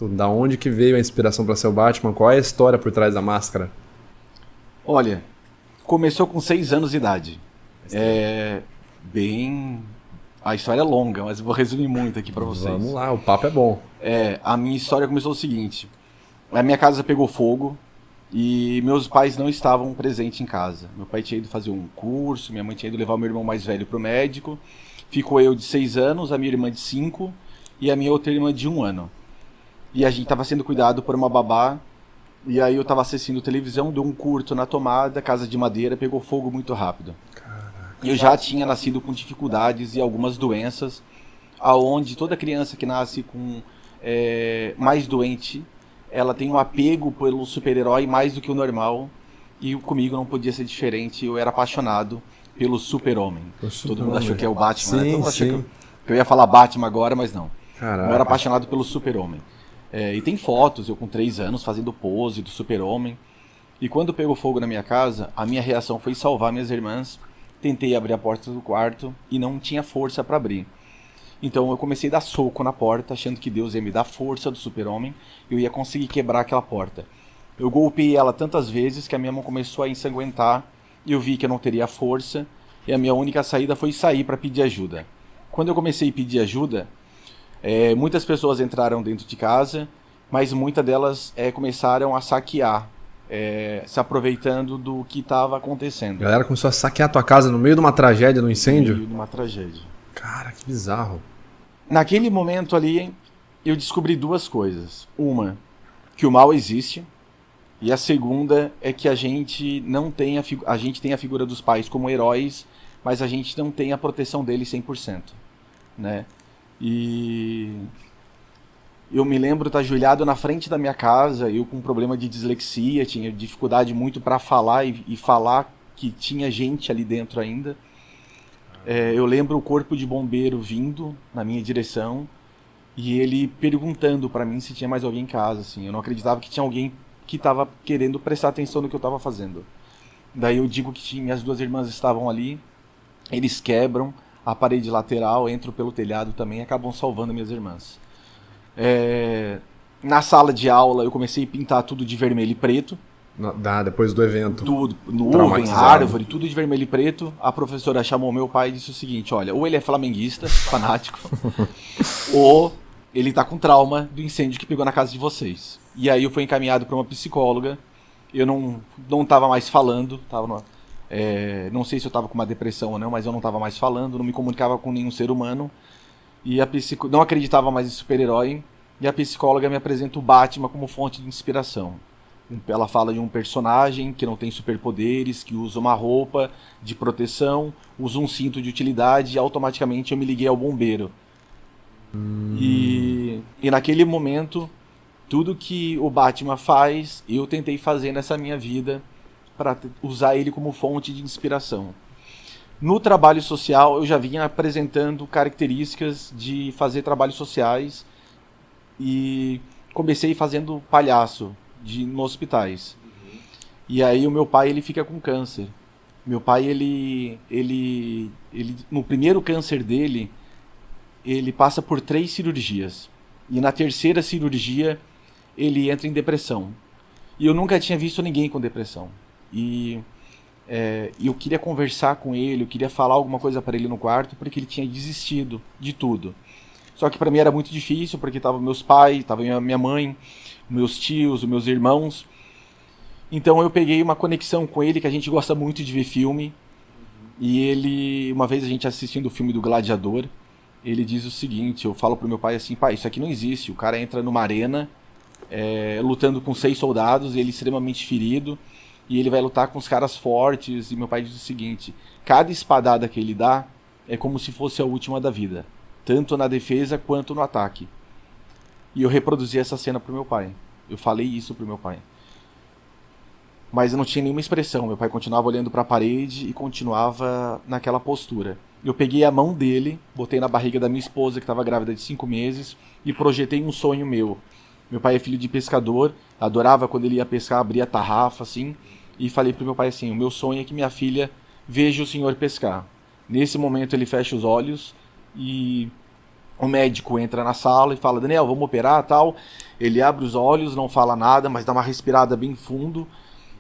Da onde que veio a inspiração para ser o Batman? Qual é a história por trás da máscara? Olha, começou com 6 anos de idade. É bem... A história é longa, mas eu vou resumir muito aqui pra vocês. Vamos lá, o papo é bom. A minha história começou o seguinte. A minha casa pegou fogo e meus pais não estavam presentes em casa. Meu pai tinha ido fazer um curso, minha mãe tinha ido levar o meu irmão mais velho pro médico. Ficou eu de 6 anos, a minha irmã de 5 e a minha outra irmã de 1 ano. E a gente estava sendo cuidado por uma babá. E aí eu estava assistindo televisão, deu um curto na tomada, casa de madeira, pegou fogo muito rápido. E eu já tinha nascido com dificuldades e algumas doenças, aonde toda criança que nasce com mais doente, ela tem um apego pelo super-herói mais do que o normal. E comigo não podia ser diferente, eu era apaixonado pelo super-homem. Todo mundo achou que é o Batman, né? Todo mundo achou que eu ia falar Batman agora, mas não. Caraca. Eu era apaixonado pelo super-homem. E tem fotos, eu com 3 anos fazendo pose do super-homem. E quando pegou fogo na minha casa, a minha reação foi salvar minhas irmãs. Tentei abrir a porta do quarto e não tinha força para abrir. Então eu comecei a dar soco na porta, achando que Deus ia me dar força do super-homem e eu ia conseguir quebrar aquela porta. Eu golpeei ela tantas vezes que a minha mão começou a ensanguentar e eu vi que eu não teria força e a minha única saída foi sair para pedir ajuda. Quando eu comecei a pedir ajuda, muitas pessoas entraram dentro de casa, mas muitas delas começaram a saquear, se aproveitando do que estava acontecendo. A galera começou a saquear a tua casa no meio de uma tragédia, no incêndio? No meio de uma tragédia. Cara, que bizarro. Naquele momento ali, eu descobri 2 coisas. Uma, que o mal existe. E a segunda é que a gente não tem a gente tem a figura dos pais como heróis, mas a gente não tem a proteção deles 100%, né? E eu me lembro de estar ajoelhado na frente da minha casa, eu com problema de dislexia, tinha dificuldade muito para falar e falar que tinha gente ali dentro ainda. Eu lembro o corpo de bombeiro vindo na minha direção e ele perguntando para mim se tinha mais alguém em casa, assim. Eu não acreditava que tinha alguém que estava querendo prestar atenção no que eu estava fazendo. Daí eu digo que minhas 2 irmãs estavam ali, eles quebram a parede lateral, entram pelo telhado também e acabam salvando minhas irmãs. Na sala de aula eu comecei a pintar tudo de vermelho e preto. Depois do evento. Tudo, nuvem, árvore, tudo de vermelho e preto. A professora chamou meu pai e disse o seguinte: olha, ou ele é flamenguista, fanático, ou ele tá com trauma do incêndio que pegou na casa de vocês. E aí eu fui encaminhado para uma psicóloga. Eu não tava mais falando, não sei se eu tava com uma depressão ou não, mas eu não tava mais falando, não me comunicava com nenhum ser humano. E não acreditava mais em super-herói. E a psicóloga me apresenta o Batman como fonte de inspiração. Ela fala de um personagem que não tem superpoderes, que usa uma roupa de proteção, usa um cinto de utilidade e automaticamente eu me liguei ao bombeiro. E naquele momento, tudo que o Batman faz, eu tentei fazer nessa minha vida para usar ele como fonte de inspiração. No trabalho social, eu já vinha apresentando características de fazer trabalhos sociais e comecei fazendo palhaço nos hospitais. E aí o meu pai, ele fica com câncer. Meu pai, ele no primeiro câncer dele, ele passa por 3 cirurgias. E na terceira cirurgia, ele entra em depressão. E eu nunca tinha visto ninguém com depressão. E eu queria conversar com ele, eu queria falar alguma coisa para ele no quarto, porque ele tinha desistido de tudo. Só que para mim era muito difícil, porque estavam meus pais, estava minha mãe, meus tios, os meus irmãos. Então eu peguei uma conexão com ele, que a gente gosta muito de ver filme. E uma vez a gente assistindo o filme do Gladiador, ele diz o seguinte, eu falo pro meu pai assim: pai, isso aqui não existe. O cara entra numa arena, lutando com 6 soldados, ele é extremamente ferido, e ele vai lutar com os caras fortes. E meu pai diz o seguinte: cada espadada que ele dá é como se fosse a última da vida, tanto na defesa quanto no ataque. E eu reproduzi essa cena pro meu pai. Eu falei isso pro meu pai. Mas eu não tinha nenhuma expressão. Meu pai continuava olhando para a parede e continuava naquela postura. Eu peguei a mão dele, botei na barriga da minha esposa, que estava grávida de 5 meses, e projetei um sonho meu. Meu pai é filho de pescador, adorava quando ele ia pescar, abria a tarrafa, assim, e falei pro meu pai assim: o meu sonho é que minha filha veja o senhor pescar. Nesse momento ele fecha os olhos e O médico entra na sala e fala, Daniel, vamos operar, tal. Ele abre os olhos, não fala nada, mas dá uma respirada bem fundo.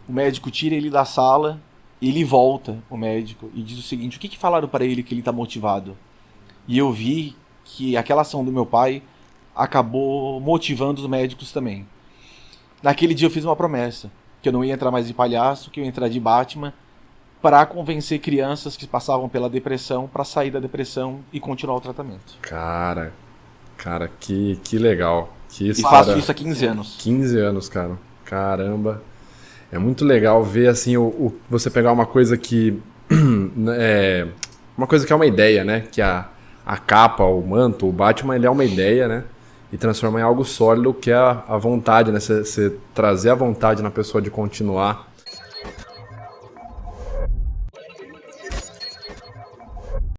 O médico tira ele da sala, e ele volta, o médico, e diz o seguinte, o que falaram para ele que ele está motivado? E eu vi que aquela ação do meu pai acabou motivando os médicos também. Naquele dia eu fiz uma promessa, que eu não ia entrar mais de palhaço, que eu ia entrar de Batman, para convencer crianças que passavam pela depressão para sair da depressão e continuar o tratamento. Cara, que legal. Que E faço isso há 15 anos. 15 anos, cara. Caramba. É muito legal ver, assim, você pegar uma coisa que... uma coisa que é uma ideia, né? Que a capa, o manto, o Batman, ele é uma ideia, né? E transformar em algo sólido, que é a vontade, né? Você trazer a vontade na pessoa de continuar